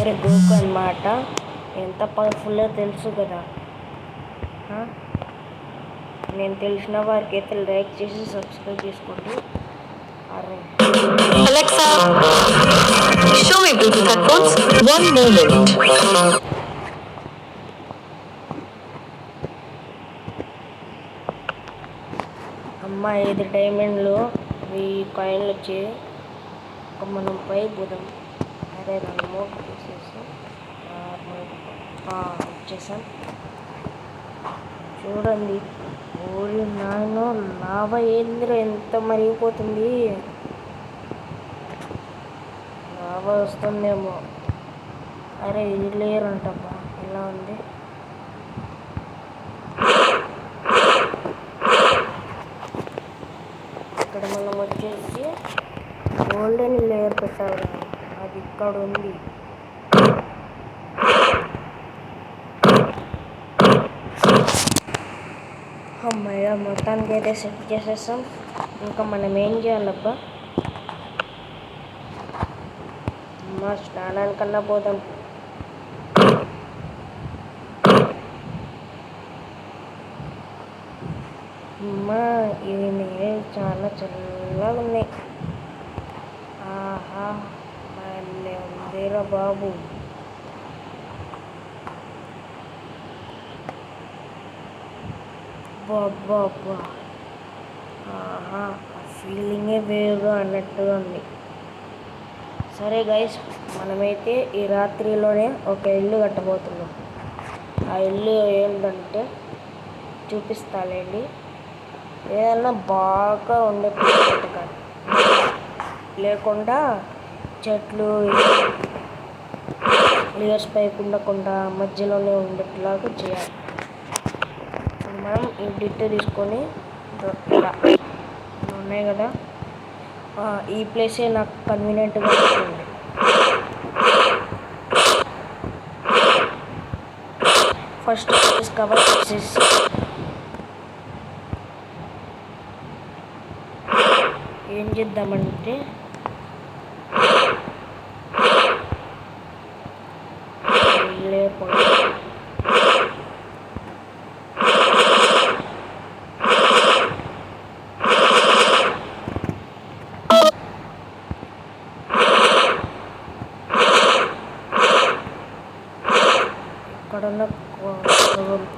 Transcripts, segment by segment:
పేరు గోకు అన్నమాట. ఎంత పవర్ఫుల్లో తెలుసు కదా. నేను తెలిసిన వారికి అయితే లైక్ చేసి సబ్స్క్రైబ్ చేసుకోండి. Alexa, show me Bluetooth headphones. One moment. అమ్మ 5 డైమండ్లు 1000 కాయిన్లు వచ్చి మనం పై బుధం. అరే రిమోట్ తీసేసి వచ్చేసాం. చూడండి, ఓడి నాయనో, లావా ఏంద్ర ఎంత మరిగిపోతుంది. లావా వస్తుందేమో. అరే ఇది లేరంటబ్బా, ఎలా ఉంది. ఇక్కడ మనం వచ్చేసి గోల్డెన్ లేయర్ పెట్టాలి, అది ఇక్కడ ఉంది. అమ్మయ్య, మొత్తానికి అయితే సెట్ చేసేసాం. ఇంకా మనం ఏం చేయాలబ్బా, అమ్మ స్నానానికన్నా పోదాం. అమ్మ ఇవి నీళ్ళు చాలా చల్లగా ఉన్నాయి. ఆహా, మళ్ళీ ఉందిరా బాబు. బాబా, ఆహా, ఫీలింగే వేరు అన్నట్టుగా ఉంది. సరే గైస్, మనమైతే ఈ రాత్రిలోనే ఒక ఇల్లు కట్టబోతున్నాం. ఆ ఇల్లు ఏంటంటే చూపిస్తాలేండి. ఏదన్నా బాగా ఉండే ప్లేస్ కాదు, లేకుండా చెట్లు లేయర్స్ పైకి ఉండకుండా మధ్యలోనే ఉండేట్లాగా చేయాలి. మనం ఈ డిట్ తీసుకొని ఇలా ఉన్నాయి కదా, ఈ ప్లేసే నాకు కన్వీనియంట్గా ఉంటుంది. ఫస్ట్ కవర్ చేసి ఏం చేద్దామంటే లేకుండా ఇక్కడున్న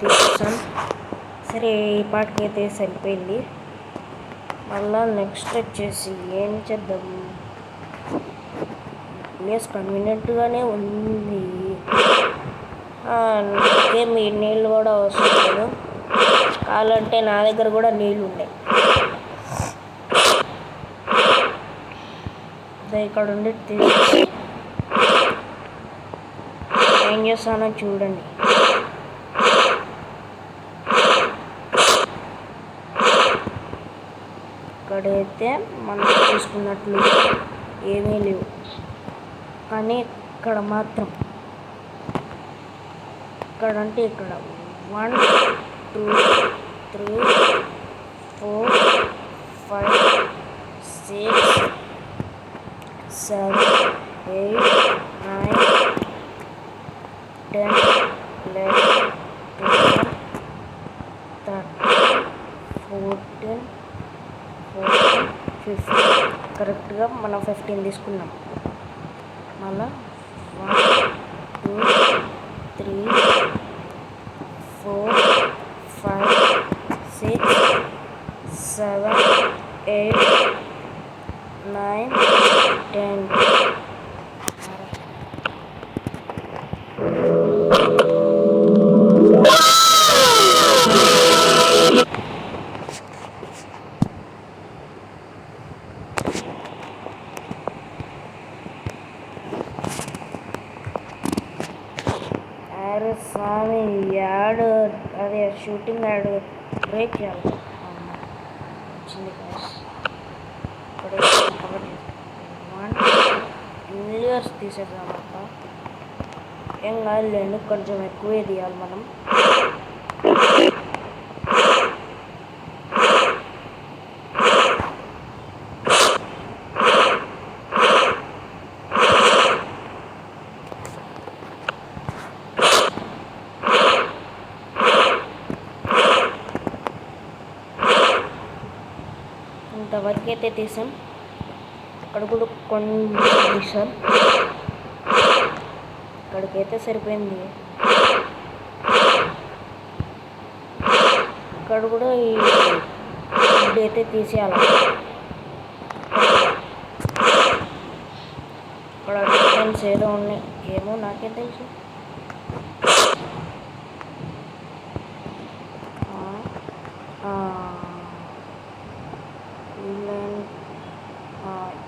తీసాను. సరే, ఈ పాటకైతే సరిపోయింది. మళ్ళా నెక్స్ట్ వచ్చేసి ఏం చేద్దాం, ప్లేస్ కన్వీనియంట్గానే ఉంది. మీ నీళ్ళు కూడా అవసరం లేదు, కావాలంటే నా దగ్గర కూడా నీళ్ళు ఉన్నాయి. ఇక్కడ ఉండి తీసి ఏం చేస్తానో చూడండి. ఇక్కడైతే మనం చూసుకున్నట్లు ఏమీ లేవు, కానీ ఇక్కడ మాత్రం ఇక్కడంటే ఇక్కడ 1 2 3 4 5 6 7 8 9 10 11 12 13 14 15. కరెక్ట్గా మనం 15 తీసుకున్నాం. మళ్ళా 1 2 3 4 5 6 7 8 9 10. అరే స్వామి, యాడ్ అదే షూటింగ్ యాడ్ బ్రేక్ చేయాలి. వచ్చింది ఇప్పుడు 1 ఇయర్స్ తీసేద్దామప్ప. ఏం కాదులేండి, కొంచెం ఎక్కువే తీయాలి మనం. అయితే తీసాం. అక్కడ కూడా కొంచెం తీసాం. ఇక్కడికైతే సరిపోయింది. ఇక్కడ కూడా ఈ ఫుడ్ అయితే తీసేయాలి. ఇక్కడ డిఫరెన్స్ ఏదో ఉన్నాయి, ఏమో నాకేం తెలుసు.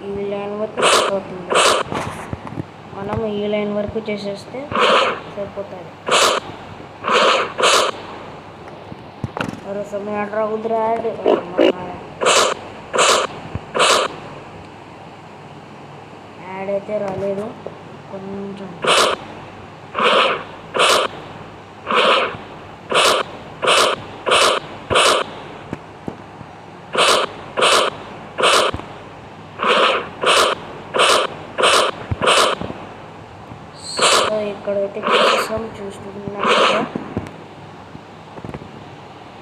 ఈ లైన్ వరకు సరిపోతుంది. మనం ఈ లైన్ వరకు చేసేస్తే సరిపోతుంది. समय आठ उधर యాడ్ అయితే రాలేదు కొంచెం. సో ఇక్కడైతే చూస్తున్నాం కదా,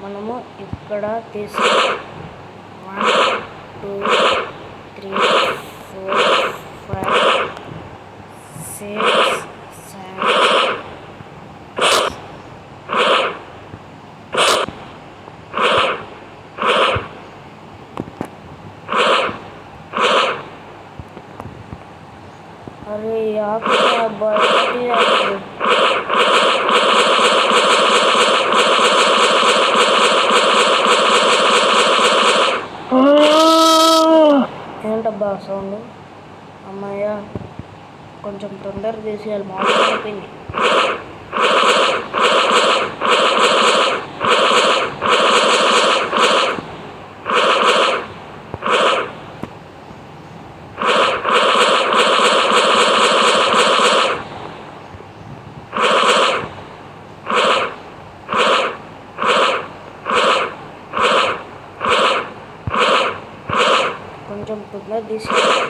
మనము ఇక్కడ తీసి 1 2 3 4 5 6 7 अरे यहाँ पे बड़ी ఏంటబ్బా సౌండ్? అమ్మాయ కొంచెం తొందర తీసేయాలి, మామూలు అయిపోయింది. కొంచెం తొందర తీసేయాలి.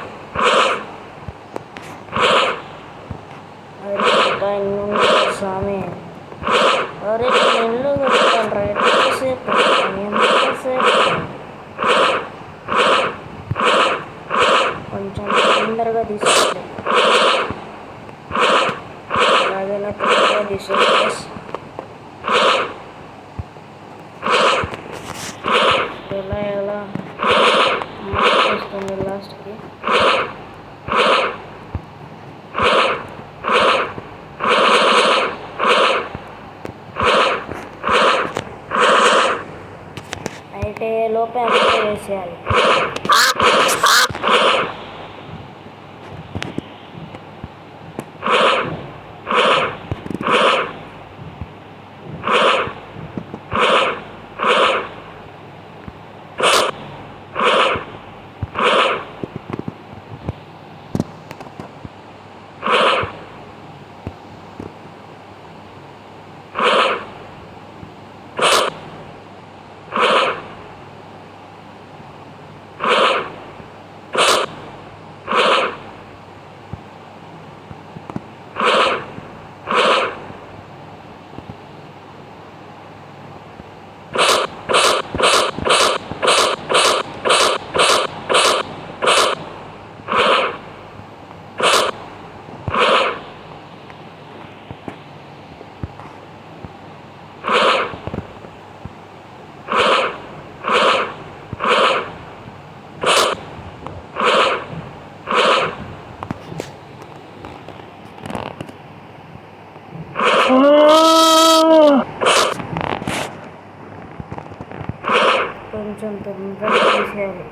స్వామి అరే ఇల్లు కట్టాను రైట్ సేపు ఎంతసేపు, కొంచెం తొందరగా తీసుకోండి. అలాగైనా తొందరగా తీసేయాలి. ఎలా వస్తుంది లాస్ట్కి. అయితే లోపే అంతా వేసేయాలి. కొంచెం తొందరగా తీసేయాలి.